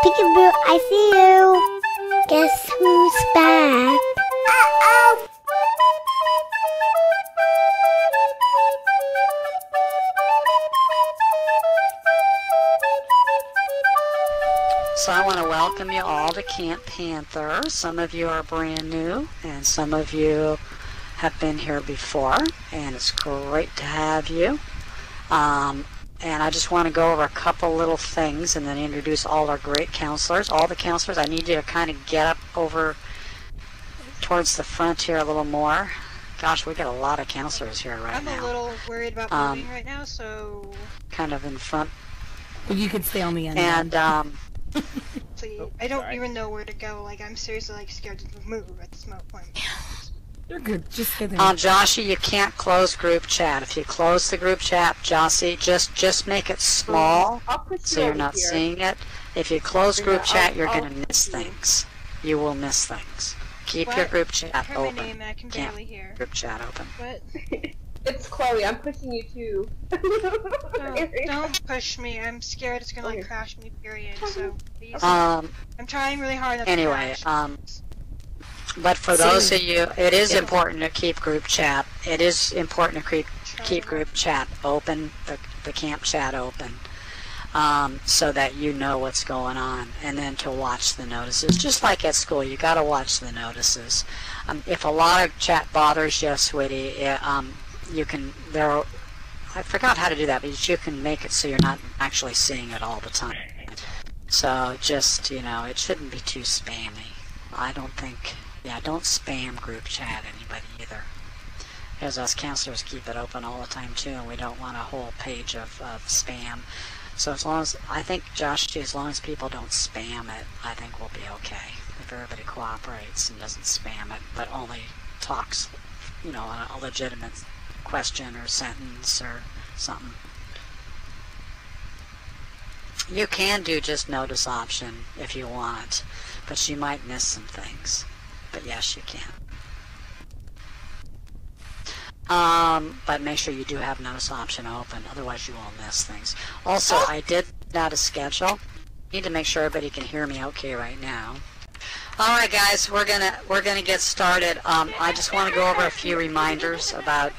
Peekaboo, I see you. Guess who's back? Uh-oh! So I want to welcome you all to Camp Panther. Some of you are brand new, and some of you have been here before, and it's great to have you. And I just want to go over a couple little things and then introduce all our great counselors. All the counselors, I need you to kind of get up over towards the front here a little more. Gosh, we got a lot of counselors here right now. I'm a little worried about moving right now, so... Kind of in front. Well, you could stay on the end. And, See, I don't even know where to go. Like, I'm seriously, like, scared to move at this point. You're good. Just stay there. Joshy, you can't close group chat. If you close the group chat, Joshy, just make it small so you're not seeing it. If you close group chat, you're going to miss things. You will miss things. Keep your group chat open. My name, I can barely hear. Group chat open. What? It's Chloe. I'm pushing you too. Don't push me. I'm scared it's gonna like crash me. Period. So please. I'm trying really hard not to crash. But for those of you, it is important to keep group chat. It is important to keep group chat open, the camp chat open, so that you know what's going on, and then to watch the notices. Just like at school, you got to watch the notices. If a lot of chat bothers you, sweetie, you can. I forgot how to do that, but you can make it so you're not actually seeing it all the time. So just, it shouldn't be too spammy. I don't think. Yeah, don't spam group chat anybody either. Because us counselors keep it open all the time too, and we don't want a whole page of spam. So as long as, I think, Josh, as long as people don't spam it, I think we'll be okay. If everybody cooperates and doesn't spam it, but only talks, on a legitimate question or sentence or something. You can do just notice option if you want, but you might miss some things. But yes, you can. But make sure you do have notice option open, otherwise you will miss things. Also, I did add a schedule. Need to make sure everybody can hear me okay right now. All right, guys, we're gonna get started. I just want to go over a few reminders about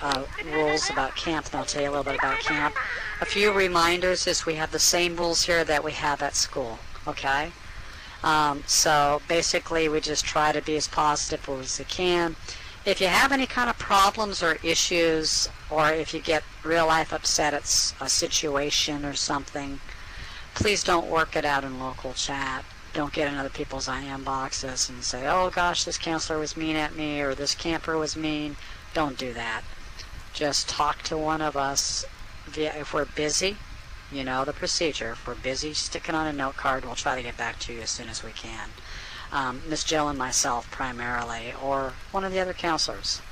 rules about camp, and I'll tell you a little bit about camp. A few reminders is we have the same rules here that we have at school. Okay. So basically we just try to be as positive as we can. If you have any kind of problems or issues, or if you get real life upset at a situation or something, please don't work it out in local chat. Don't get in other people's IM boxes and say, oh gosh, this counselor was mean at me, or this camper was mean. Don't do that. Just talk to one of us if we're busy. You know the procedure. If we're busy, stick it on a note card. We'll try to get back to you as soon as we can. Miss Jill and myself primarily, or one of the other counselors.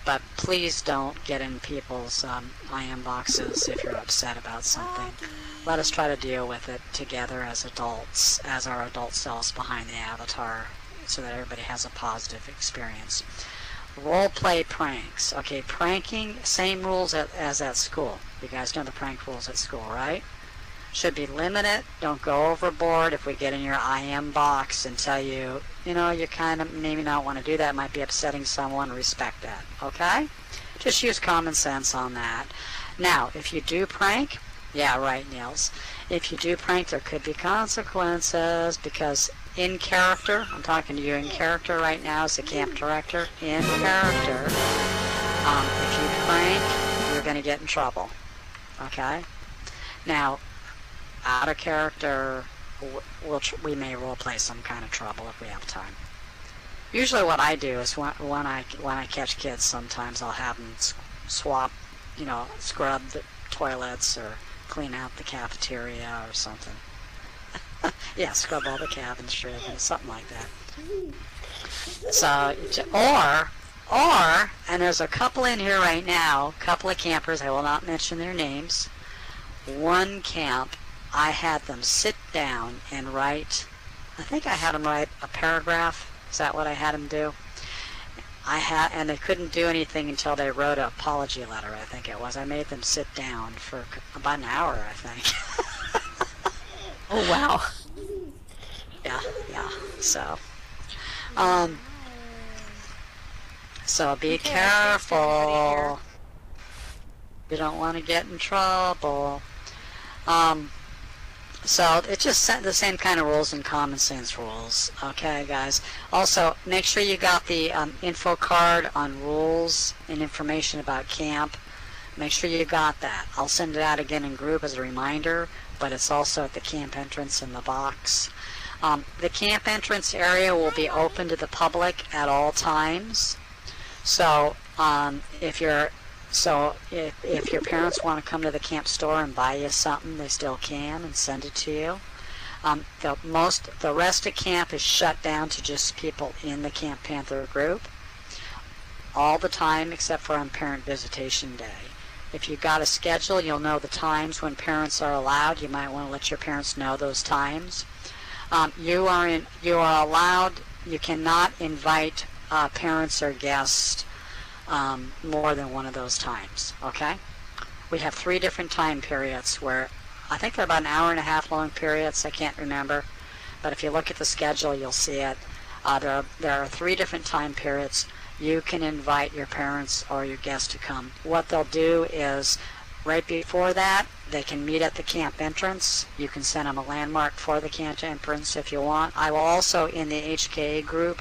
But please don't get in people's IM boxes if you're upset about something. Let us try to deal with it together as adults, as our adult selves behind the avatar, so that everybody has a positive experience. Role play pranks. Okay, pranking, same rules as at school. You guys know the prank rules at school, right? Should be limited. Don't go overboard. If we get in your IM box and tell you, you kind of maybe not want to do that, might be upsetting someone, respect that, okay? Just use common sense on that. Now, if you do prank, yeah, right, Niels. If you do prank, there could be consequences, because in character, I'm talking to you in character right now as the camp director, in character, if you prank, you're going to get in trouble, okay? Now, out of character, we may role play some kind of trouble if we have time. Usually what I do is when I catch kids, sometimes I'll have them swap, scrub the toilets or clean out the cafeteria or something. Yeah, scrub all the cabins, something like that. So, or, and there's a couple in here right now, a couple of campers, I will not mention their names. One camp, I had them sit down and write, I think I had them write a paragraph. Is that what I had them do? and they couldn't do anything until they wrote an apology letter, I think it was. I made them sit down for about an hour, I think. Oh, wow. Yeah. So be careful. You don't want to get in trouble. So it's just the same kind of rules and common sense rules. Okay, guys. Also, make sure you got the info card on rules and information about camp. Make sure you got that. I'll send it out again in group as a reminder, but it's also at the camp entrance in the box. The camp entrance area will be open to the public at all times. So if your parents want to come to the camp store and buy you something, they still can and send it to you. The rest of camp is shut down to just people in the Camp Panther group all the time except for on Parent Visitation Day. If you've got a schedule, you'll know the times when parents are allowed. You might want to let your parents know those times. You are allowed. You cannot invite parents or guests more than one of those times. Okay? We have 3 different time periods where I think they're about an hour and a half long periods. I can't remember, but if you look at the schedule, you'll see it. There are 3 different time periods. You can invite your parents or your guests to come. What they'll do is, right before that, they can meet at the camp entrance. You can send them a landmark for the camp entrance if you want. I will also, in the HKA group,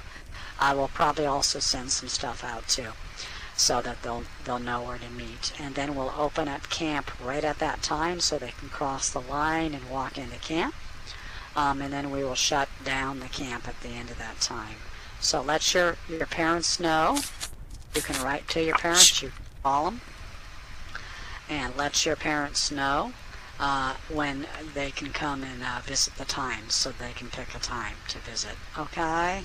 I will probably also send some stuff out too, so that they'll know where to meet. And then we'll open up camp right at that time so they can cross the line and walk into camp. And then we will shut down the camp at the end of that time. So let your parents know. You can write to your parents, you can call them, and let your parents know when they can come and visit the times, so they can pick a time to visit. Okay?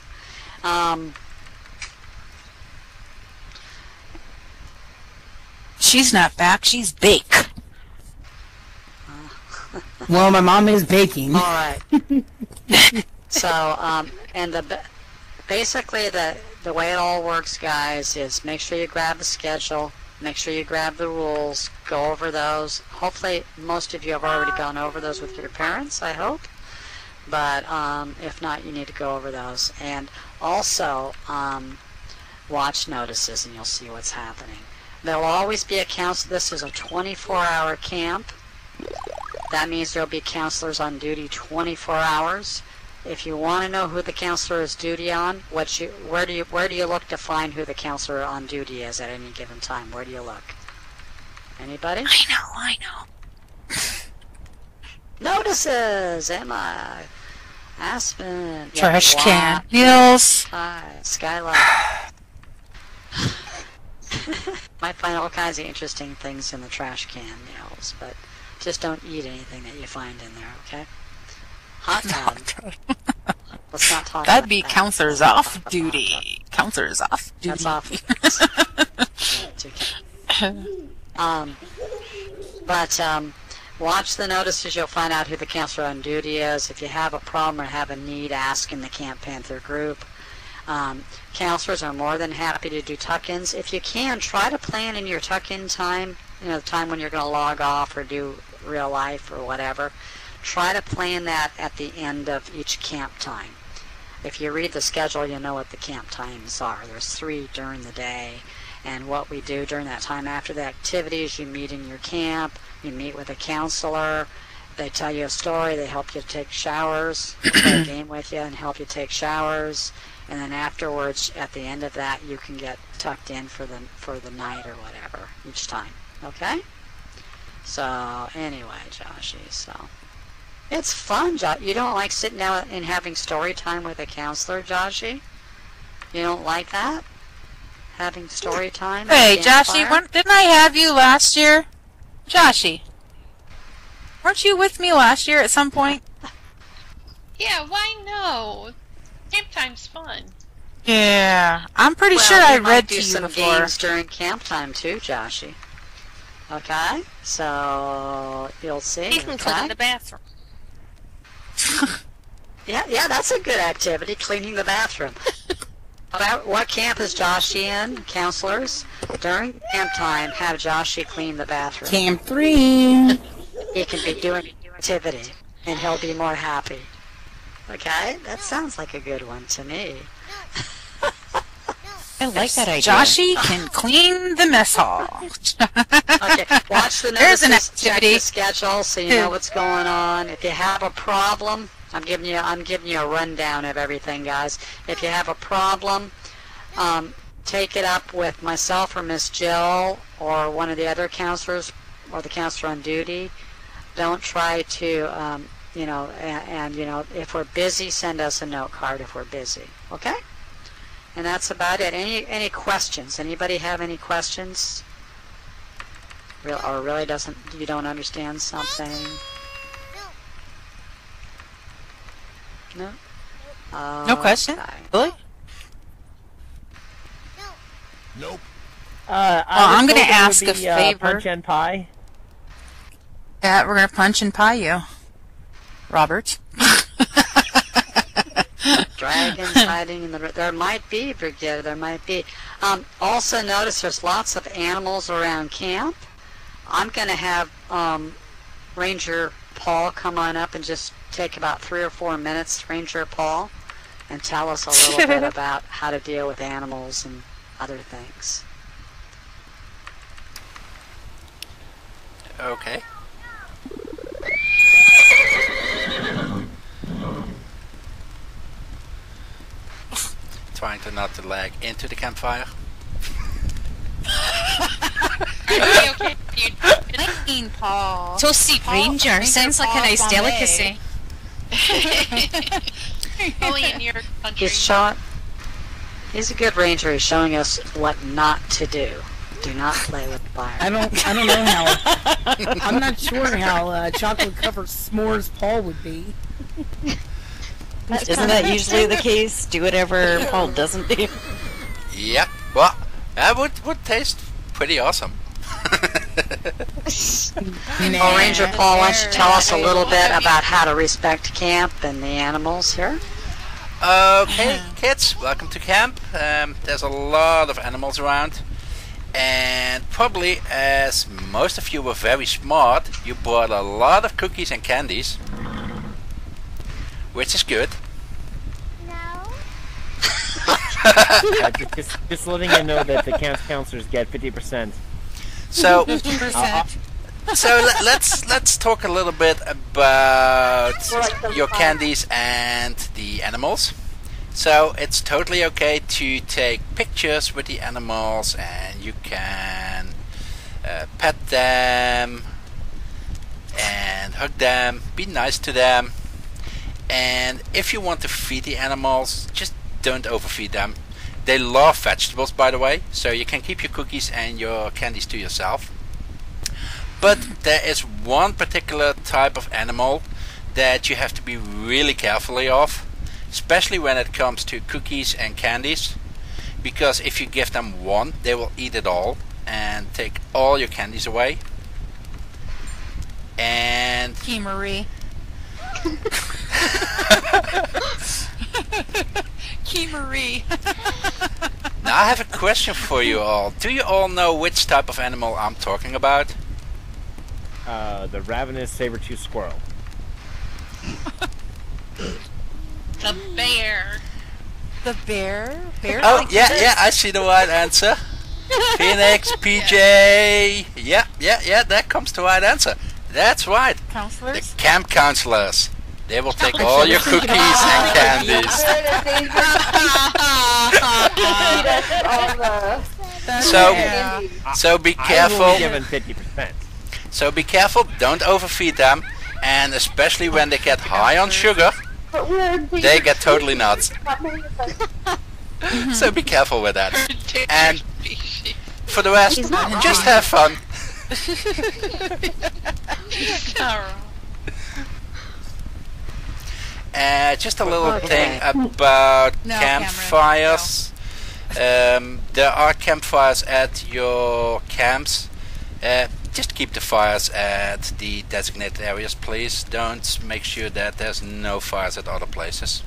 She's not back, she's bake. Well, my mom is baking. All right. So, basically the way it all works, guys, is make sure you grab the schedule, make sure you grab the rules, go over those. Hopefully, most of you have already gone over those with your parents, I hope. But if not, you need to go over those. And also, watch notices and you'll see what's happening. There will always be a counselor. This is a 24-hour camp. That means there will be counselors on duty 24 hours. If you want to know who the counselor is duty on, where do you look to find who the counselor on duty is at any given time? Where do you look? Anybody? I know. Notices. Emma, Aspen, Trash can. Niels. Hi, Skylar. Might find all kinds of interesting things in the trash can, Niels, but just don't eat anything that you find in there, okay? Hot tub. Let's not talk That'd about be that. counselors off duty. Counselors off duty. That's off. Watch the notices. You'll find out who the counselor on duty is. If you have a problem or have a need, ask in the Camp Panther group. Counselors are more than happy to do tuck-ins. If you can, try to plan in your tuck-in time, the time when you're going to log off or do real life or whatever. Try to plan that at the end of each camp time. If you read the schedule, you'll know what the camp times are. There's 3 during the day. And what we do during that time after the activities, you meet in your camp, you meet with a counselor, they tell you a story, they help you take showers, play a game with you and help you take showers. And then afterwards, at the end of that, you can get tucked in for the night or whatever each time. Okay? So, anyway, Joshy, so... It's fun, Josh. You don't like sitting down and having story time with a counselor, Joshy? You don't like that? Having story time? Hey, Joshy, didn't I have you last year? Joshy, weren't you with me last year at some point? Yeah, why no? Camp time's fun. Yeah, I'm pretty sure I read to you some before. games during camp time too, Joshy. Okay, so you'll see. You can clean the bathroom. Yeah, that's a good activity, cleaning the bathroom. What camp is Joshy in, counselors? During camp time, have Joshy clean the bathroom. Camp 3. He can be doing activity, and he'll be more happy. Okay? That sounds like a good one to me. I like that idea. Joshy can clean the mess hall. Okay, watch the There's an notices, check activity. the schedule so you know what's going on. If you have a problem, I'm giving you a rundown of everything, guys. If you have a problem, take it up with myself or Miss Jill or one of the other counselors or the counselor on duty. Don't try to, if we're busy, send us a note card if we're busy. Okay? And that's about it. Any questions? Anybody have any questions? Or really you don't understand something? No? No question? Okay. Really? Nope. I'm going to ask a favor. Punch and pie. Yeah, we're going to punch and pie you, Robert. Dragons hiding in the... There might be, Brigadier, there might be. Also notice there's lots of animals around camp. I'm going to have Ranger Paul come on up and just take about 3 or 4 minutes, Ranger Paul, and tell us a little bit about how to deal with animals and other things. Okay. Trying to not to lag into the campfire. Okay. Clean, Paul. Toasty Ranger sounds like a nice delicacy. Only in your country. He's a good ranger. He's showing us what not to do. Do not play with fire. I don't know how. I'm not sure how chocolate covered s'mores Paul would be. Isn't that usually the case? Do whatever Paul doesn't do. Yep. Well, that would taste pretty awesome. Well, Ranger Paul, why don't you tell us a little bit about how to respect camp and the animals here? Okay, kids, welcome to camp. There's a lot of animals around. And probably, as most of you were very smart, you bought a lot of cookies and candies. Which is good. Just letting you know that the camp counselors get 50%. So, 50%. so let's talk a little bit about your candies and the animals. So it's totally okay to take pictures with the animals, and you can pet them and hug them, be nice to them. And if you want to feed the animals, just don't overfeed them. They love vegetables, by the way, so you can keep your cookies and your candies to yourself. But there is one particular type of animal that you have to be really carefully of, especially when it comes to cookies and candies, because if you give them one, they will eat it all and take all your candies away. And Key Marie. Key Marie. now I have a question for you all. Do you all know which type of animal I'm talking about? The ravenous saber-tooth squirrel. The bear. The bear? Bear? Oh, yeah, I see the right answer. Phoenix, PJ. Yeah, that comes to right answer. That's right. Counselors? The camp counselors. They will take all your cookies and candies. So be careful. I'm only given 50%. So be careful. Don't overfeed them, and especially when they get high on sugar, they get totally nuts. So be careful with that. And for the rest, just have fun. Just a little thing about campfires. There are campfires at your camps. Just keep the fires at the designated areas, please. Don't make sure that there's no fires at other places.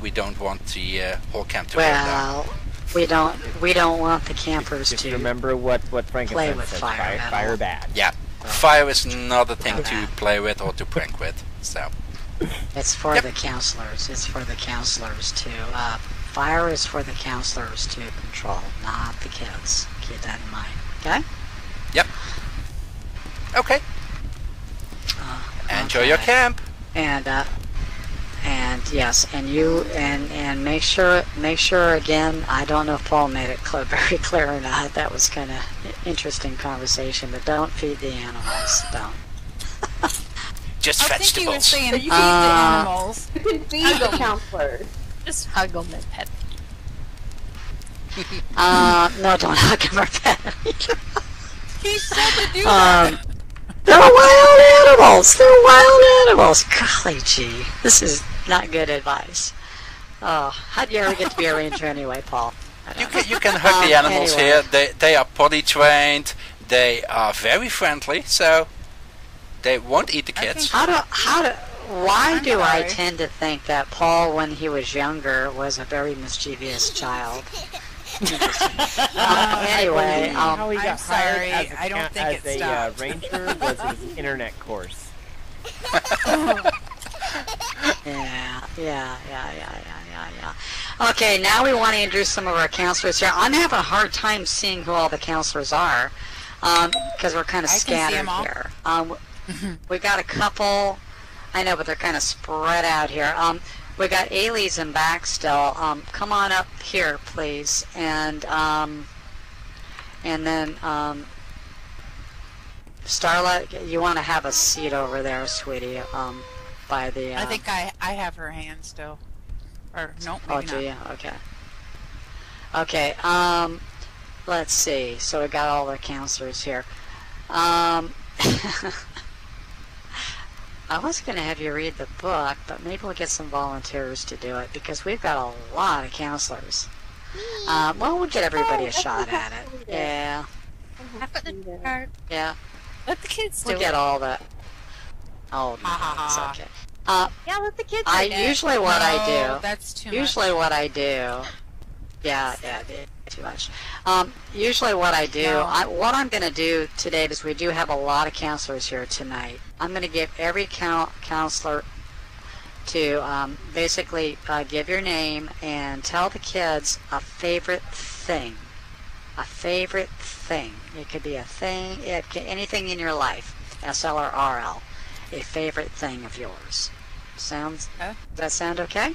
we don't want the whole camp to burn down. Well, we don't want the campers Just to remember what play Frankenstein with says. fire. Fire bad. Yeah, fire is not a thing to play with or to prank with. So it's for the counselors. It's for the counselors to. Fire is for the counselors to control, not the kids. Keep that in mind. Okay. Yep. Okay. Enjoy your camp. And yes, and you and make sure again. I don't know if Paul made it very clear or not. That was kind of interesting conversation, but don't feed the animals. Don't. Just I vegetables. think you were saying feed the animals. You can feed the counselors. Just hug them and pet. No, don't hug him or pet him. He said to do that. They're wild animals. They're wild animals. Golly gee, this is not good advice. Oh, how'd you ever get to be a ranger anyway, Paul? You can hug the animals anyway. here. They are potty trained. They are very friendly, so they won't eat the kids. Why do I tend to think that Paul, when he was younger, was a very mischievous child? Anyway, how he got I'm sorry, hired I don't think it stopped. ranger was his internet course. Yeah. Okay, now we want to introduce some of our counselors here. I'm having a hard time seeing who all the counselors are, because we're kind of scattered here. We got a couple. I know, but they're kind of spread out here. We got Ailey's in back still. Come on up here, please. And then Starla, you want to have a seat over there, sweetie. By the. I think I have her hand still. Or nope, maybe Oh, do not. you? Okay. Okay. Let's see. So we got all the counselors here. I was going to have you read the book, but maybe we'll get some volunteers to do it because we've got a lot of counselors. Well, we'll get everybody a shot at it. Yeah. Yeah. Let the kids do We'll get all the. Oh, no, it's okay. Yeah, let the kids Usually what I do. That's too Usually what I do. Yeah, too much. Usually what I do, what I'm going to do today is we do have a lot of counselors here tonight. I'm going to give every counselor to basically give your name and tell the kids a favorite thing. A favorite thing. It could be a thing, anything in your life, SL or RL. A favorite thing of yours. Does that sound okay?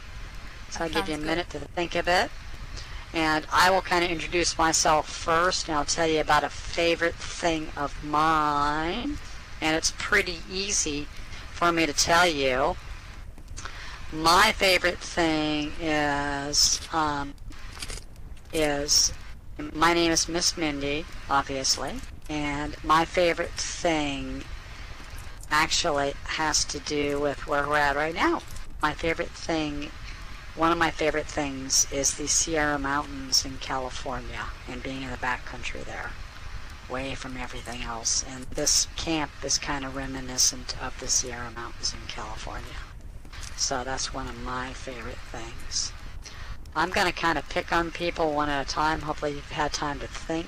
So I'll give you a minute to think of it. And I will kind of introduce myself first, and I'll tell you about a favorite thing of mine. And it's pretty easy for me to tell you. My favorite thing is my name is Miss Mindy, obviously, and my favorite thing actually has to do with where we're at right now. My favorite thing. One of my favorite things is the Sierra Mountains in California and being in the backcountry there, away from everything else. And this camp is kind of reminiscent of the Sierra Mountains in California. So that's one of my favorite things. I'm going to kind of pick on people one at a time. Hopefully you've had time to think.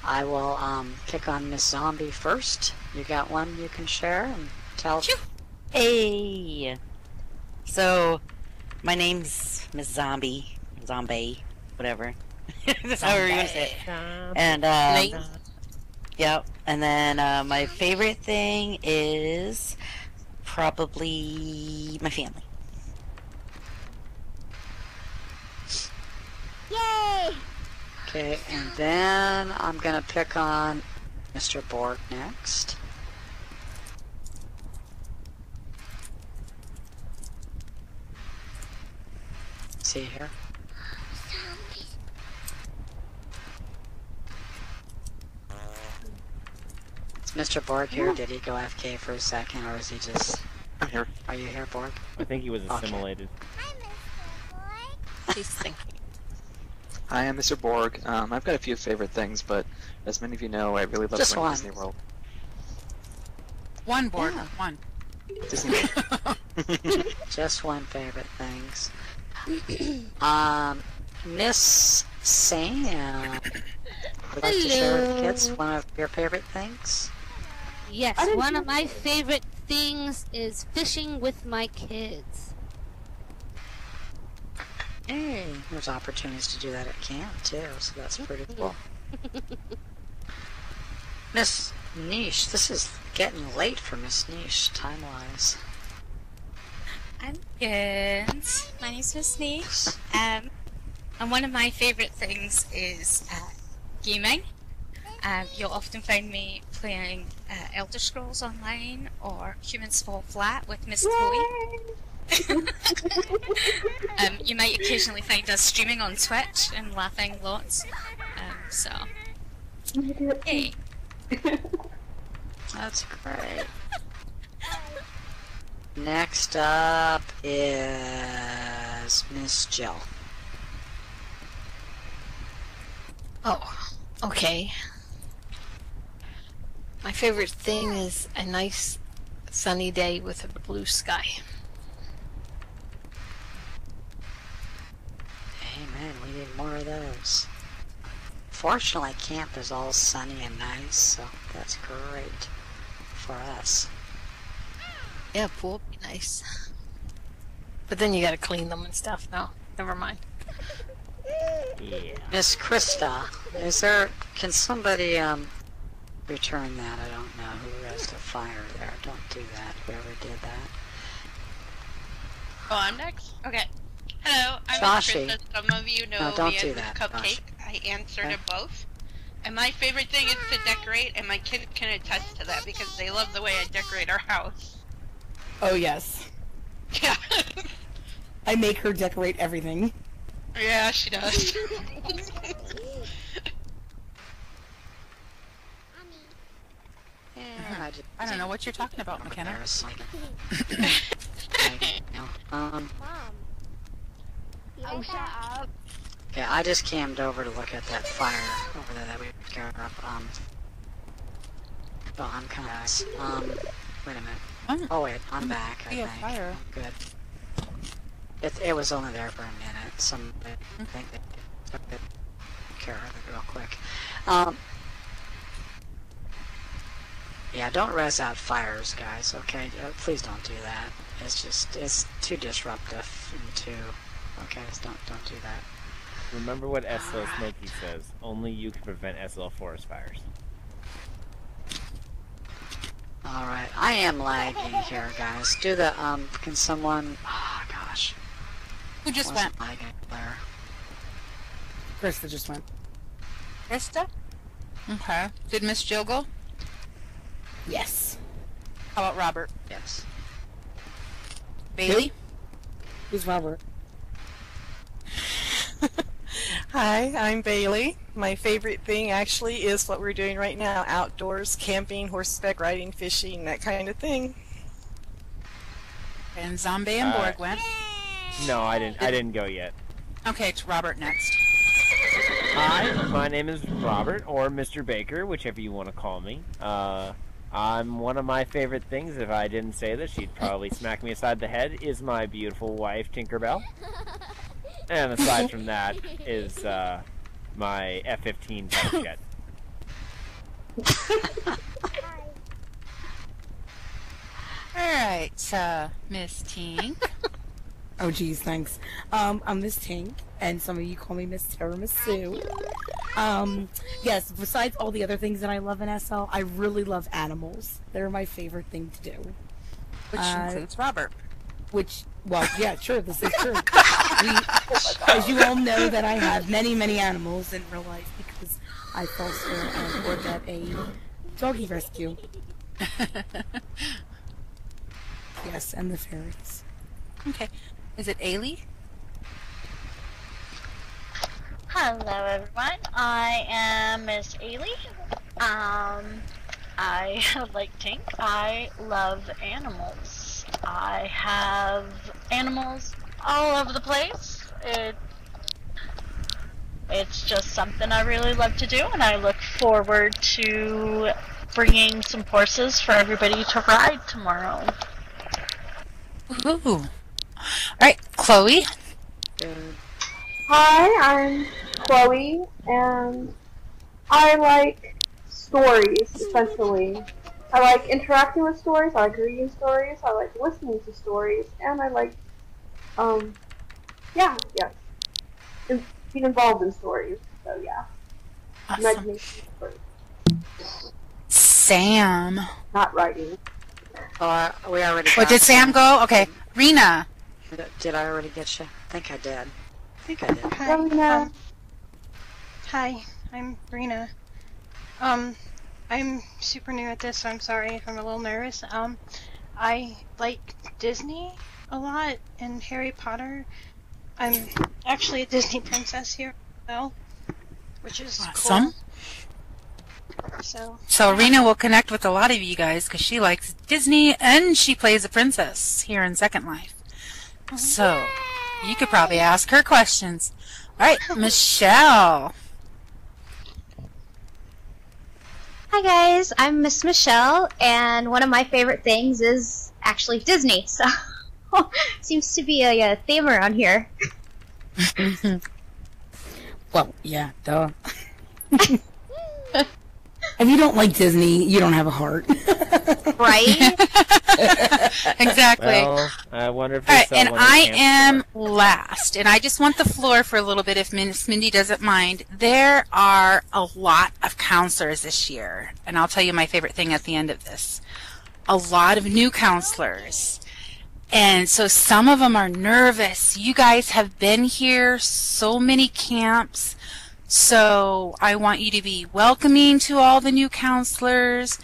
I will pick on Miss Zombie first. You got one you can share and tell? Hey! So, my name's Miss Zombie, whatever. That's however you want to say it. And, yep. And then, my favorite thing is probably my family. Yay! Okay, and then I'm gonna pick on Mr. Borg next. See here. Is Mr. Borg here? Did he go AFK for a second, or is he just... I'm here. Are you here, Borg? I think he was assimilated. He's thinking. Hi, I'm Mr. Borg. I've got a few favorite things, but as many of you know, I really love Just going one. to Disney World. One Borg, Yeah. one. Disney World. Just one favorite things. Miss Sam, would like to share with the kids one of your favorite things? Yes, one of my favorite things is fishing with my kids. Hey, there's opportunities to do that at camp too, so that's pretty cool. Miss Niche, this is getting late for Miss Niche, time-wise. I'm good. My name's Miss Niche. And one of my favorite things is gaming. You'll often find me playing Elder Scrolls Online or Humans Fall Flat with Miss Chloe. You might occasionally find us streaming on Twitch and laughing lots. So, hey. That's great. Next up is Miss Jill. Oh, okay. My favorite thing is a nice sunny day with a blue sky. Amen, we need more of those. Fortunately, camp is all sunny and nice, so that's great for us. Yeah, pool would be nice. But then you gotta clean them and stuff. No, never mind. Yeah. Miss Krista, can somebody, return that? I don't know who raised a fire there. Don't do that, whoever did that. Oh, I'm next? Okay. Hello, I'm Joshie. Krista. Some of you know No, don't me do as that, Cupcake. I answered it both. And my favorite thing is to decorate, and my kids can attest to that because they love the way I decorate our house. Oh, yes. Yeah. I make her decorate everything. Yeah, she does. I don't know what you're talking about, McKenna. Mom. Oh, shut up. Yeah, I just cammed over to look at that fire over there that we scared up. Oh, I'm kind of wait a minute. Oh wait, I'm back. I think. Fire. I'm good. It was only there for a minute. I think they took care of it real quick. Yeah, don't res out fires, guys. Okay, please don't do that. It's too disruptive and too. Okay, just don't do that. Remember what SL Smokey says. Only you can prevent SL forest fires. Alright, I am lagging here, guys. Do the, can someone... Oh, gosh. Who just went? Lagging there. Krista just went. Krista? Okay. Did Miss Jill go? Yes. How about Robert? Yes. Bailey? Who's Robert? Hi, I'm Bailey. My favorite thing actually is what we're doing right now. Outdoors, camping, horseback riding, fishing, that kind of thing. And Zombie and Borg went. No, I didn't go yet. Okay, it's Robert next. Hi, my name is Robert, or Mr. Baker, whichever you want to call me. One of my favorite things, if I didn't say this, she'd probably smack me aside the head, is my beautiful wife, Tinkerbell. And aside from that is my F-15 fighter jet. Alright, Miss Tink. Oh, geez, thanks. I'm Miss Tink, and some of you call me Miss Tiramisu. Yes, besides all the other things that I love in SL, I really love animals. They're my favorite thing to do. Which includes Robert. Well, yeah, sure, this is true. As you all know, that I have many, many animals in real life because I foster and work at a doggy rescue. Yes, and the fairies. Okay. Is it Ailey? Hello, everyone. I am Miss Ailey. I, like Tink, I love animals. I have animals all over the place. It's just something I really love to do, and I look forward to bringing some horses for everybody to ride tomorrow. Ooh. Alright, Chloe? Good. Hi, I'm Chloe, and I like stories, essentially. I like interacting with stories, I like reading stories, I like listening to stories, and I like, yes, being involved in stories, so yeah. Awesome. Imagination stories. Sam. Not writing. Oh, we already got What, did Sam go? Okay. Rena. Did I already get you? I think I did. I think I did. Hi. Hi, I'm Rena. I'm super new at this, so I'm sorry if I'm a little nervous. I like Disney a lot and Harry Potter. I'm actually a Disney princess here as well, which is Awesome. Cool. So Rena will connect with a lot of you guys because she likes Disney and she plays a princess here in Second Life. So you could probably ask her questions. All right, Michelle. Hi guys, I'm Miss Michelle, and one of my favorite things is actually Disney, so seems to be a theme around here. Well, yeah, duh. If you don't like Disney, you don't have a heart. Right? Exactly. Well, I wonder if All right, they and sell one in I Canada. am last, and I just want the floor for a little bit if Miss Mindy doesn't mind. There are a lot of counselors this year, and I'll tell you my favorite thing at the end of this. A lot of new counselors. And so some of them are nervous. You guys have been here so many camps. So I want you to be welcoming to all the new counselors,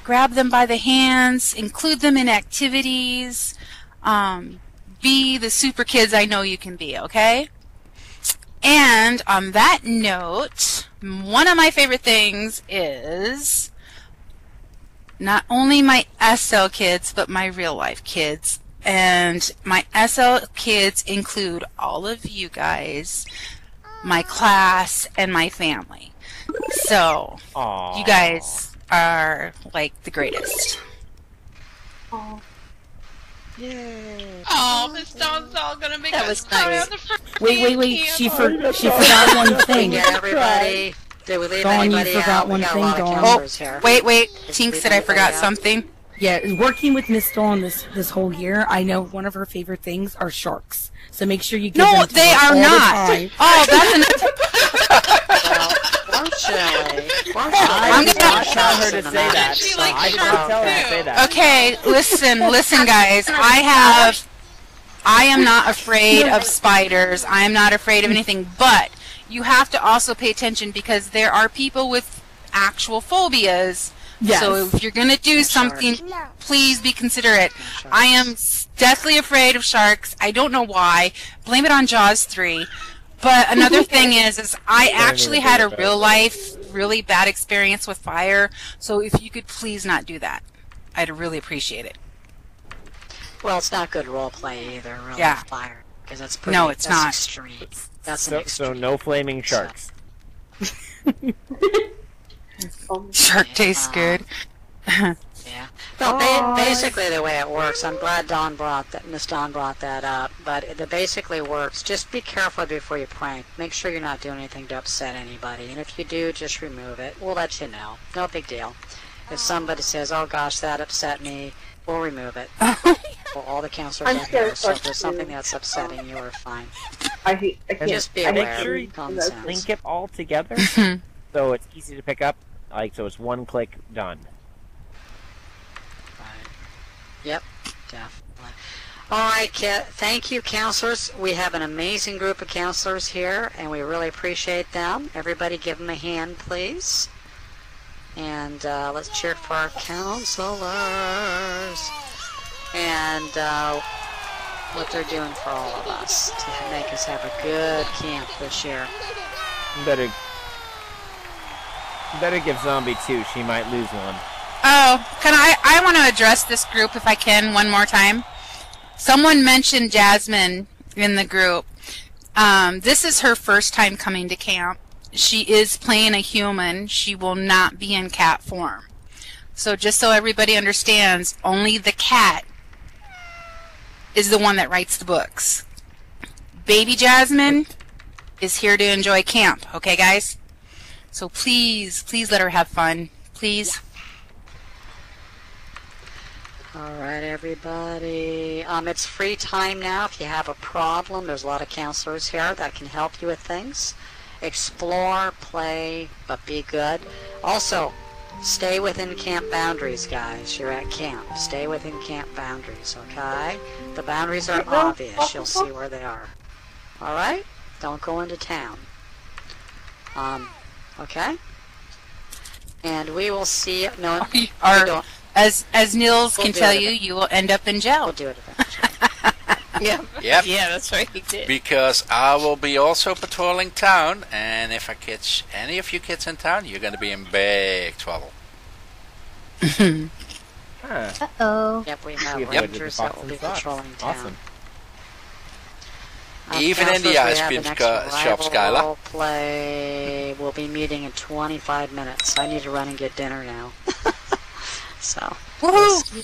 grab them by the hands, include them in activities, be the super kids I know you can be, okay? And on that note, one of my favorite things is not only my SL kids, but my real life kids. And my SL kids include all of you guys, my class, and my family. So, you guys are like the greatest. Oh. Yay. Oh, Miss Dawn's all gonna make us cry on the first Wait. She forgot one thing. Did everybody? Did we leave Dawn, anybody you forgot out? one We got thing, a lot of Dawn. counselors here. Wait. Tink said I forgot something. Yeah, working with Miss Dawn this whole year, I know one of her favorite things are sharks. So make sure you give No, them to they her are all the not. time. Oh, that's an. I'm going to tell her to say that. She likes I sharks tell her to too. say that. Okay, listen, guys. I am not afraid of spiders. I am not afraid of anything, but you have to also pay attention because there are people with actual phobias. Yes. So if you're going to do something, please be considerate. I am deathly afraid of sharks. I don't know why. Blame it on Jaws 3. But another thing is I actually had a real life, really bad experience with fire. So if you could please not do that, I'd really appreciate it. Well, it's not good role play either, really. Yeah. Fire, because it's pretty. No, it's that's not. Extreme. That's So, an extreme. so no flaming sharks. Shark tastes good. Yeah. No, basically the way it works, I'm glad Miss Dawn brought that up, but it basically works. Just be careful before you prank. Make sure you're not doing anything to upset anybody, and if you do, just remove it. We'll let you know. No big deal. If somebody says, oh gosh, that upset me, we'll remove it. Well, all the counselors are here, so if there's something that's upsetting you, we're fine. I can't. Just be Make aware. sure you Common sense. link it all together so it's easy to pick up. Like, so it's one click done. Yep, definitely. All right, thank you, counselors. We have an amazing group of counselors here, and we really appreciate them. Everybody give them a hand, please. And let's cheer for our counselors and what they're doing for all of us to make us have a good camp this year. Better give Zombie 2. She might lose one. Oh, I want to address this group if I can one more time. Someone mentioned Jasmine in the group. This is her first time coming to camp. She is playing a human. She will not be in cat form. So just so everybody understands, only the cat is the one that writes the books. Baby Jasmine is here to enjoy camp, okay, guys? So please, please let her have fun. Please. All right, everybody. It's free time now. If you have a problem, there's a lot of counselors here that can help you with things. Explore, play, but be good. Also, stay within camp boundaries, guys. You're at camp. Stay within camp boundaries, okay? The boundaries are obvious. You'll see where they are. All right? Don't go into town. Okay? And we will see. No, we don't. As Niels We'll can do tell it you, you will end up in jail. We'll do it eventually. Yeah. Yep. Yeah, that's right. He did. Because I will be also patrolling town, and if I catch any of you kids in town, you're going to be in big trouble. Uh-oh. Yep, we have Yep. rangers that will be patrolling town. Awesome. Even in the counselors, ice we have cream the next shop, Skylar. role play. We'll be meeting in 25 minutes. I need to run and get dinner now. So. Woohoo!